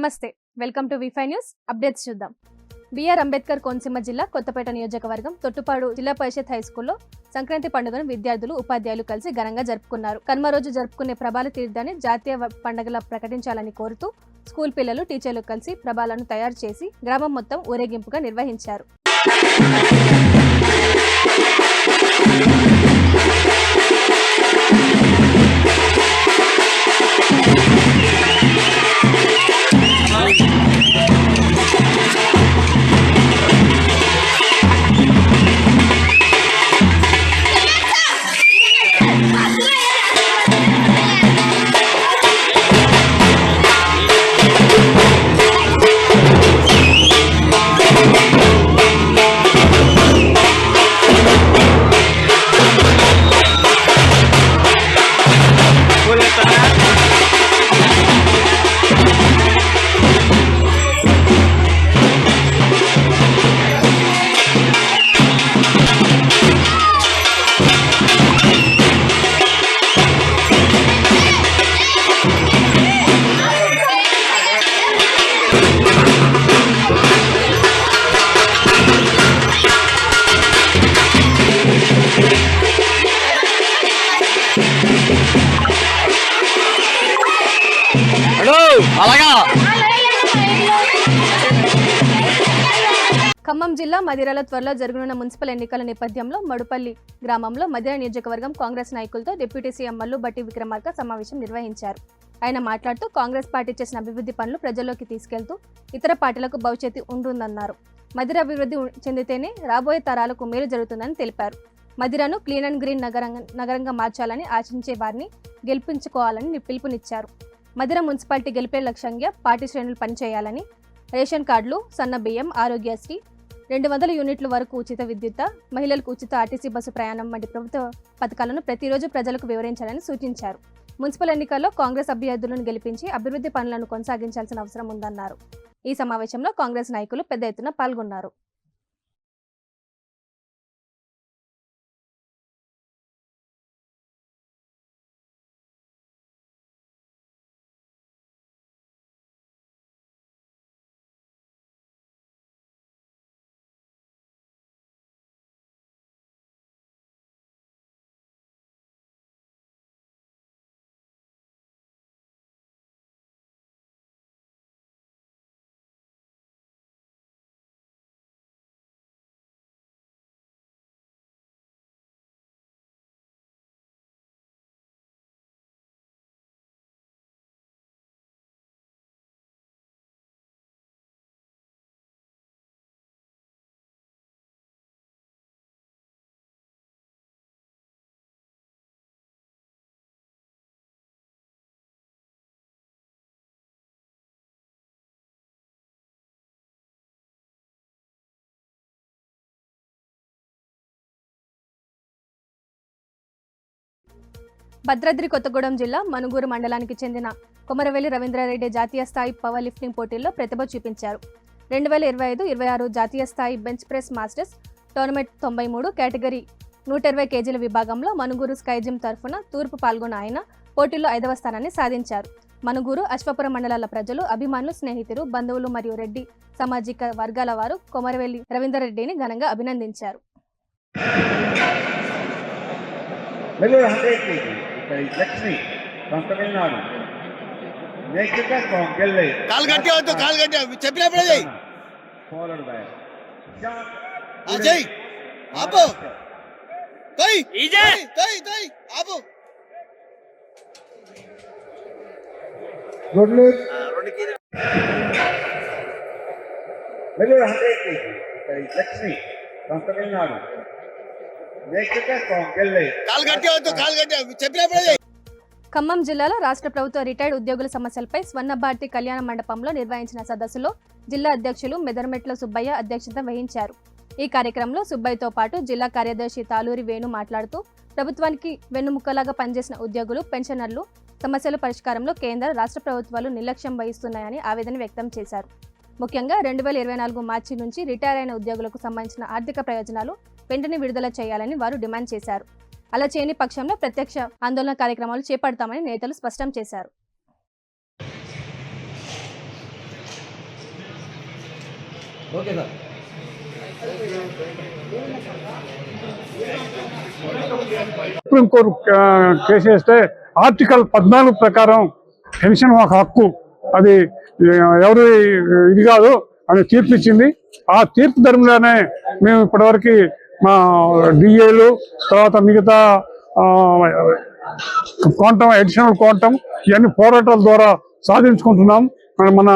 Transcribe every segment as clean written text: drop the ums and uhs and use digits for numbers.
నమస్తే, welcome to వి5 news updates. చూద్దాం. BR Ambedkar Konaseema జిల్లా కొత్తపేట నియోజకవర్గం తొట్టుపాడు జిల్లా పరిషత్ హైస్కూల్లో సంక్రాంతి పండుగను విద్యార్థులు ఉపాధ్యాయులు కలిసి ఘనంగా జరుపుకున్నారు. కనుమ రోజు జరుపుకునే ప్రభాల తీర్థాన్ని జాతీయ పండుగలా ప్రకటించాలని కోరుతూ స్కూల్ పిల్లలు టీచర్లు కలిసి ప్రభాలను తయారు చేసి గ్రామం మొత్తం ఊరేగింపుగా నిర్వహించారు. ఖమ్మం జిల్లా మదిరాల త్వరలో జరగనున్న మున్సిపల్ ఎన్నికల నేపథ్యంలో మడుపల్లి గ్రామంలో మదిర నియోజకవర్గం కాంగ్రెస్ నాయకులతో డిప్యూటీ సీఎం మల్లు బట్టి విక్రమార్క సమావేశం నిర్వహించారు. ఆయన మాట్లాడుతూ కాంగ్రెస్ పార్టీ చేసిన అభివృద్ధి పనులు ప్రజల్లోకి తీసుకెళ్తూ ఇతర పార్టీలకు భవిష్యత్తు ఉంటుందన్నారు. మదిర అభివృద్ధి చెందితేనే రాబోయే తరాలకు మేలు జరుగుతుందని తెలిపారు. మదిరను క్లీన్ అండ్ గ్రీన్ నగరంగా మార్చాలని ఆశించే వారిని గెలిపించుకోవాలని పిలుపునిచ్చారు. మదిర మున్సిపాలిటీ గెలిపే లక్ష్యంగా పార్టీ శ్రేణులు పనిచేయాలని, రేషన్ కార్డులు, సన్న బియ్యం, ఆరోగ్యశ్రీ, 200 యూనిట్ల వరకు ఉచిత విద్యుత్, మహిళలకు ఉచిత ఆర్టీసీ బస్సు ప్రయాణం వంటి ప్రభుత్వ పథకాలను ప్రతిరోజు ప్రజలకు వివరించాలని సూచించారు. మున్సిపల్ ఎన్నికల్లో కాంగ్రెస్ అభ్యర్థులను గెలిపించి అభివృద్ధి పనులను కొనసాగించాల్సిన అవసరం ఉందన్నారు. ఈ సమావేశంలో కాంగ్రెస్ నాయకులు పెద్ద ఎత్తున పాల్గొన్నారు. భద్రాద్రి కొత్తగూడెం జిల్లా మనుగూరు మండలానికి చెందిన కొమరవెల్లి రవీంద్రారెడ్డి జాతీయ స్థాయి పవర్ లిఫ్టింగ్ పోటీల్లో ప్రతిభ చూపించారు. 2025-26 జాతీయ స్థాయి bench press masters tournament 93 category 120 కేజీల విభాగంలో మనుగూరు స్కై జిమ్ తరఫున తూర్పు పాల్గొన్న ఆయన పోటీల్లో 5వ స్థానాన్ని సాధించారు. మనుగూరు, అశ్వపురం మండలాల ప్రజలు, అభిమానులు, స్నేహితులు, బంధువులు మరియు రెడ్డి సామాజిక వర్గాల వారు కొమరవెల్లి రవీంద్రారెడ్డిని ఘనంగా అభినందించారు. Lakshmi from Tamil Nadu. Nekita from Gellai. Followed by Ajay. Apo. Kai. Kai. Apo. Good luck. Below 100 kg. Lakshmi from Tamil Nadu. Khammam జిల్లాలో రాష్ట్ర ప్రభుత్వ రిటైర్డ్ ఉద్యోగుల సమస్యలపై స్వర్ణ భారతి కళ్యాణ మండపంలో నిర్వహించిన సదస్సులో జిల్లా అధ్యక్షులు మెదర్మెట్ల సుబ్బయ్య అధ్యక్షత వహించారు. ఈ కార్యక్రమంలో సుబ్బయ్యతో పాటు జిల్లా కార్యదర్శి తాలూరి వేణు మాట్లాడుతూ ప్రభుత్వానికి వెన్నుముక్కలాగా పనిచేసిన ఉద్యోగులు, పెన్షనర్లు సమస్యల పరిష్కారంలో కేంద్ర, రాష్ట్ర ప్రభుత్వాలు నిర్లక్ష్యం వహిస్తున్నాయని ఆవేదన వ్యక్తం చేశారు. ముఖ్యంగా 2024 మార్చి నుంచి రిటైర్ అయిన ఉద్యోగులకు సంబంధించిన ఆర్థిక ప్రయోజనాలు వెంటనే విడుదల చేయాలని వారు డిమాండ్ చేశారు. అలా చేయని పక్షంలో ప్రత్యక్ష ఆందోళన కార్యక్రమాలు చేపడతామని నేతలు స్పష్టం చేశారు. Okay sir. సుప్రీంకోర్టు కేసు వేస్తే ఆర్టికల్ 14 ప్రకారం పెన్షన్ ఒక హక్కు, అది ఎవరు ఇది కాదు అని తీర్పు ఇచ్చింది. ఆ తీర్పు ధర్మంలోనే మేము ఇప్పటివరకు మా డిఏలు తర్వాత మిగతా క్వాంటం అడిషనల్ క్వాంటం ఇవన్నీ పోరాటాల ద్వారా సాధించుకుంటున్నాం. మన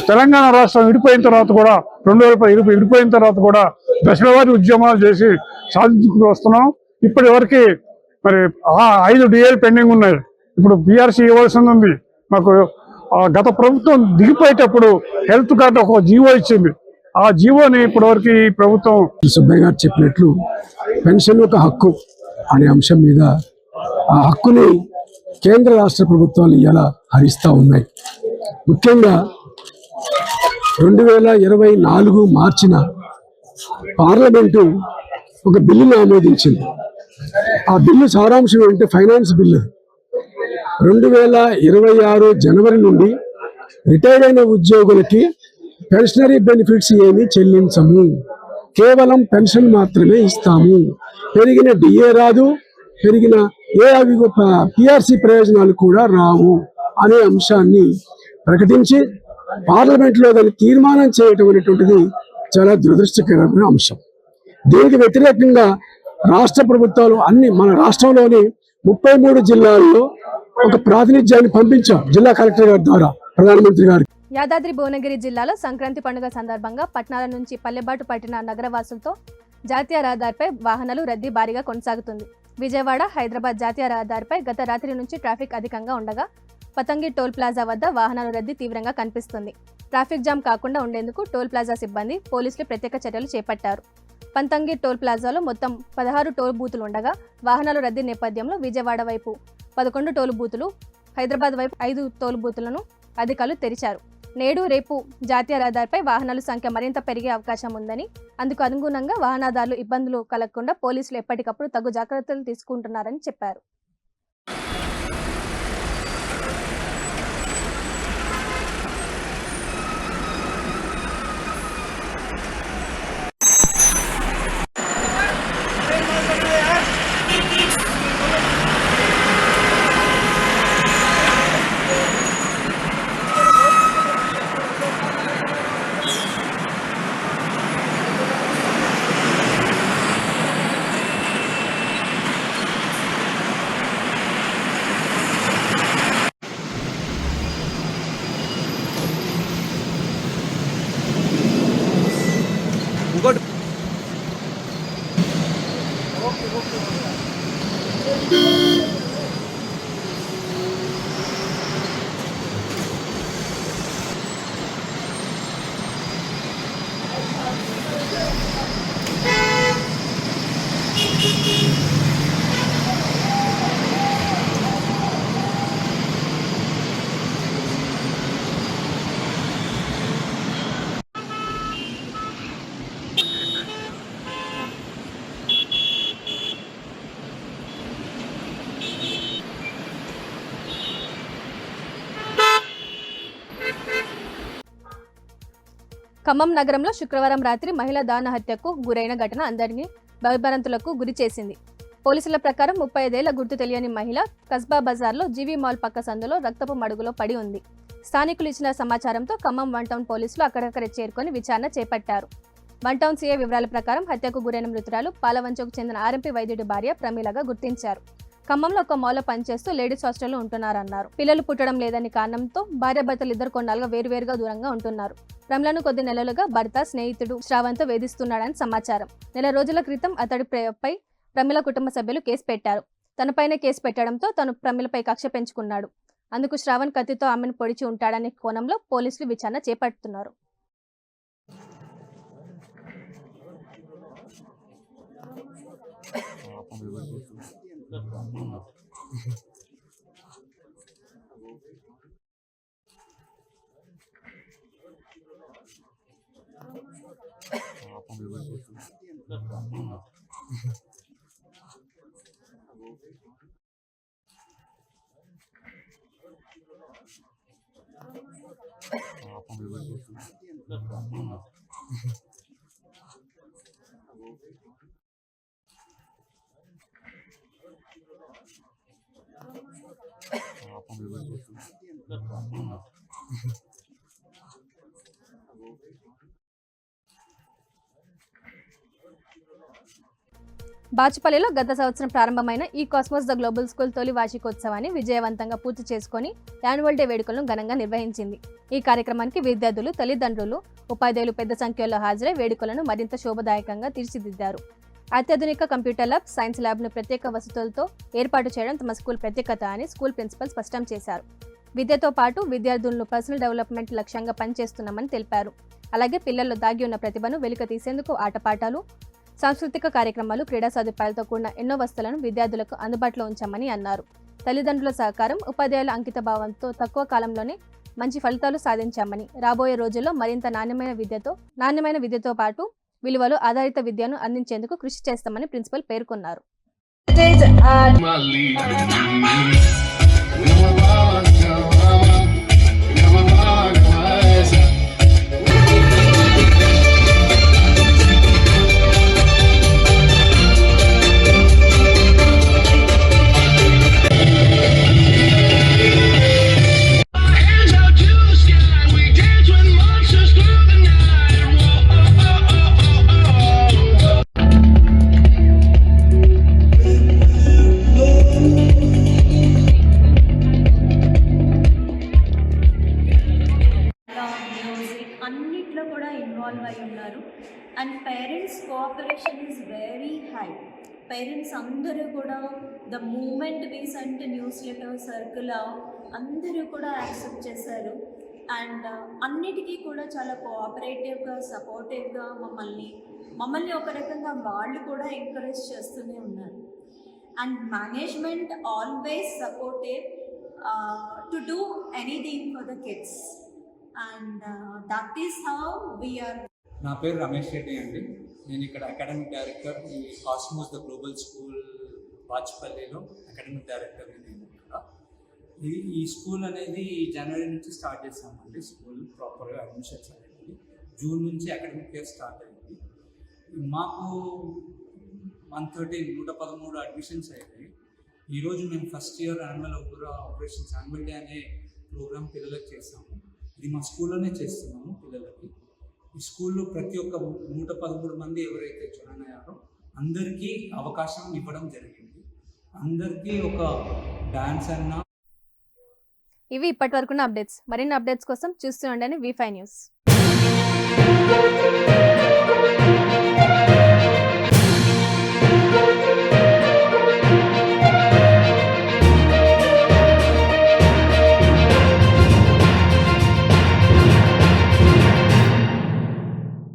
తెలంగాణ రాష్ట్రం విడిపోయిన తర్వాత కూడా 2010 విడిపోయిన తర్వాత కూడా దశలవారీ ఉద్యమాలు చేసి సాధించుకుంటూ వస్తున్నాం. ఇప్పటి వరకు మరి 5 డిఏలు పెండింగ్ ఉన్నాయి. ఇప్పుడు పిఆర్సీ ఇవ్వాల్సింది ఉంది. మాకు గత ప్రభుత్వం దిగిపోయేటప్పుడు హెల్త్ కార్డు ఒక జీవో ఇచ్చింది. ఆ జీవోని ఇప్పటివరకు ఈ ప్రభుత్వం సుబ్బయ్య గారు చెప్పినట్లు పెన్షన్ ఒక హక్కు అనే అంశం మీద ఆ హక్కుని కేంద్ర రాష్ట్ర ప్రభుత్వాలు ఇలా హరిస్తూ ఉన్నాయి. ముఖ్యంగా 2024 మార్చిన పార్లమెంటు ఒక బిల్లును ఆమోదించింది. ఆ బిల్లు సారాంశం ఏంటంటే ఫైనాన్స్ బిల్లు 2026 జనవరి నుండి రిటైర్డ్ అయిన ఉద్యోగులకి పెన్షనరీ బెనిఫిట్స్ ఏమీ చెల్లించము, కేవలం పెన్షన్ మాత్రమే ఇస్తాము. పెరిగిన డిఏ రాదు, పెరిగిన పిఆర్సీ ప్రయోజనాలు కూడా రావు అనే అంశాన్ని ప్రకటించి పార్లమెంట్లో దాన్ని తీర్మానం చేయటం అనేటువంటిది చాలా దురదృష్టకరమైన అంశం. దీనికి వ్యతిరేకంగా రాష్ట్ర ప్రభుత్వాలు మన రాష్ట్రంలోని 33 జిల్లాల్లో ఒక ప్రాతినిధ్యాన్ని పంపించాం జిల్లా కలెక్టర్ గారి ద్వారా ప్రధానమంత్రి గారికి. యాదాద్రి భువనగిరి జిల్లాలో సంక్రాంతి పండుగ సందర్భంగా పట్టణాల నుంచి పల్లెబాటు పట్టిన నగరవాసులతో జాతీయ రహదారిపై వాహనాలు రద్దీ భారీగా కొనసాగుతుంది. విజయవాడ హైదరాబాద్ జాతీయ రహదారిపై గత రాత్రి నుంచి ట్రాఫిక్ అధికంగా ఉండగా పతంగి టోల్ ప్లాజా వద్ద వాహనాల రద్దీ తీవ్రంగా కనిపిస్తుంది. ట్రాఫిక్ జామ్ కాకుండా ఉండేందుకు టోల్ ప్లాజా సిబ్బంది పోలీసులు ప్రత్యేక చర్యలు చేపట్టారు. పంతంగి టోల్ ప్లాజాలో మొత్తం 16 టోల్ బూతులు ఉండగా వాహనాల రద్దీ నేపథ్యంలో విజయవాడ వైపు 11 టోల్ బూతులు, హైదరాబాద్ వైపు 5 టోల్ బూతులను అధికారులు తెరిచారు. నేడు రేపు జాతీయ రహదారిపై వాహనాల సంఖ్య మరింత పెరిగే అవకాశం ఉందని, అందుకు అనుగుణంగా వాహనదారులు ఇబ్బందులు కలగకుండా పోలీసులు ఎప్పటికప్పుడు తగు జాగ్రత్తలు తీసుకుంటున్నారని చెప్పారు. ఇంకోటి ఖమ్మం నగరంలో శుక్రవారం రాత్రి మహిళ దారుణ హత్యకు గురైన ఘటన అందరినీ భయభ్రాంతులకు గురి చేసింది. పోలీసుల ప్రకారం 35 ఏళ్ల గుర్తు తెలియని మహిళ కస్బా బజార్లో జీవీ మాల్ పక్క సందులో రక్తపు మడుగులో పడి ఉంది. స్థానికులు ఇచ్చిన సమాచారంతో ఖమ్మం 1 టౌన్ పోలీసులు అక్కడక్కడే చేరుకొని విచారణ చేపట్టారు. 1 టౌన్ సీఐ వివరాల ప్రకారం హత్యకు గురైన మృతురాలు పాలవంచకు చెందిన ఆర్ఎంపీ వైద్యుడి భార్య ప్రమీలగా గుర్తించారు. ఖమ్మంలో ఒక మాల్లో పనిచేస్తూ లేడీస్ హాస్టల్లో ఉంటున్నారన్నారు. పిల్లలు పుట్టడం లేదని కారణంతో భార్యాభర్తలు ఇద్దరు కొన్నాళ్ళుగా వేరువేరుగా దూరంగా ఉంటున్నారు. ప్రమీలను కొద్ది నెలలుగా భర్త స్నేహితుడు శ్రావణ్తో వేధిస్తున్నాడని సమాచారం. నెల రోజుల క్రితం అతడిపై ప్రమీల కుటుంబ సభ్యులు కేసు పెట్టారు. తనపైనే కేసు పెట్టడంతో తను ప్రమీలపై కక్ష పెంచుకున్నాడు. అందుకు శ్రావణ్ కత్తితో ఆమెను పొడిచి ఉంటాడనే కోణంలో పోలీసులు విచారణ చేపడుతున్నారు. బాచుపల్లిలో గత సంవత్సరం ప్రారంభమైన ఈ కాస్మోస్ ద గ్లోబల్ స్కూల్ తొలి వార్షికోత్సవాన్ని విజయవంతంగా పూర్తి చేసుకుని యాన్యువల్ డే వేడుకలను ఘనంగా నిర్వహించింది. ఈ కార్యక్రమానికి విద్యార్థులు, తల్లిదండ్రులు, ఉపాధ్యాయులు పెద్ద సంఖ్యలో హాజరై వేడుకలను మరింత శోభదాయకంగా తీర్చిదిద్దారు. అత్యాధునిక కంప్యూటర్ ల్యాబ్, సైన్స్ ల్యాబ్ను ప్రత్యేక వసతులతో ఏర్పాటు చేయడం తమ స్కూల్ ప్రత్యేకత అని స్కూల్ ప్రిన్సిపల్ స్పష్టం చేశారు. విద్యతో పాటు విద్యార్థులను పర్సనల్ డెవలప్మెంట్ లక్ష్యంగా పనిచేస్తున్నామని తెలిపారు. అలాగే పిల్లల్లో దాగి ఉన్న ప్రతిభను వెలికి తీసేందుకు ఆటపాఠాలు, సాంస్కృతిక కార్యక్రమాలు, క్రీడా సదుపాయాలతో కూడిన ఎన్నో వసతులను విద్యార్థులకు అందుబాటులో ఉంచామని అన్నారు. తల్లిదండ్రుల సహకారం, ఉపాధ్యాయుల అంకిత భావంతో తక్కువ కాలంలోనే మంచి ఫలితాలు సాధించామని, రాబోయే రోజుల్లో మరింత నాణ్యమైన విద్యతో పాటు విలువలు ఆధారిత విద్యను అందించేందుకు కృషి చేస్తామని ప్రిన్సిపల్ పేర్కొన్నారు. అన్నిట్లో కూడా ఇన్వాల్వ్ అయి ఉన్నారు. And parents cooperation is very high. Parents అందరూ కూడా the moment we sent newsletter circular అందరూ కూడా యాక్సెప్ట్ చేశారు. అండ్ అన్నిటికీ కూడా చాలా కోఆపరేటివ్గా, సపోర్టివ్గా మమ్మల్ని ఒక రకంగా వాళ్ళు కూడా ఎంకరేజ్ చేస్తూనే ఉన్నారు. And management always supportive to do anything for the kids. And that is how we are. నా పేరు రమేష్ రెడ్డి అండి. నేను ఇక్కడ అకాడమిక్ డైరెక్టర్, ఈ కాస్మోస్ ద గ్లోబల్ స్కూల్ బాచుపల్లిలో అకాడమిక్ డైరెక్టర్. నేను ఇక్కడ ఈ స్కూల్ అనేది జనవరి నుంచి స్టార్ట్ చేసామండి. స్కూల్ ప్రాపర్గా అడ్మిషన్స్ అనేది జూన్ నుంచి అకాడమిక్ ఇయర్ స్టార్ట్ అయింది. మాకు 113 అడ్మిషన్స్ అయ్యాయి. ఈరోజు మేము first year operations annual day అనే ప్రోగ్రామ్ పిల్లలకు చేస్తాము. ఇది మా స్కూల్లోనే చేస్తున్నాము పిల్లలకి. ఈ స్కూల్లో ప్రతి ఒక్క 113 మంది ఎవరైతే జాయిన్ అయ్యారో అందరికీ అవకాశం ఇవ్వడం జరిగింది. అందరికీ ఒక డాన్స్ అన్న. ఇవి ఇప్పటివరకున్న అప్డేట్స్. మరిన్ని అప్డేట్స్ కోసం చూస్తూ ఉండండి V5 న్యూస్.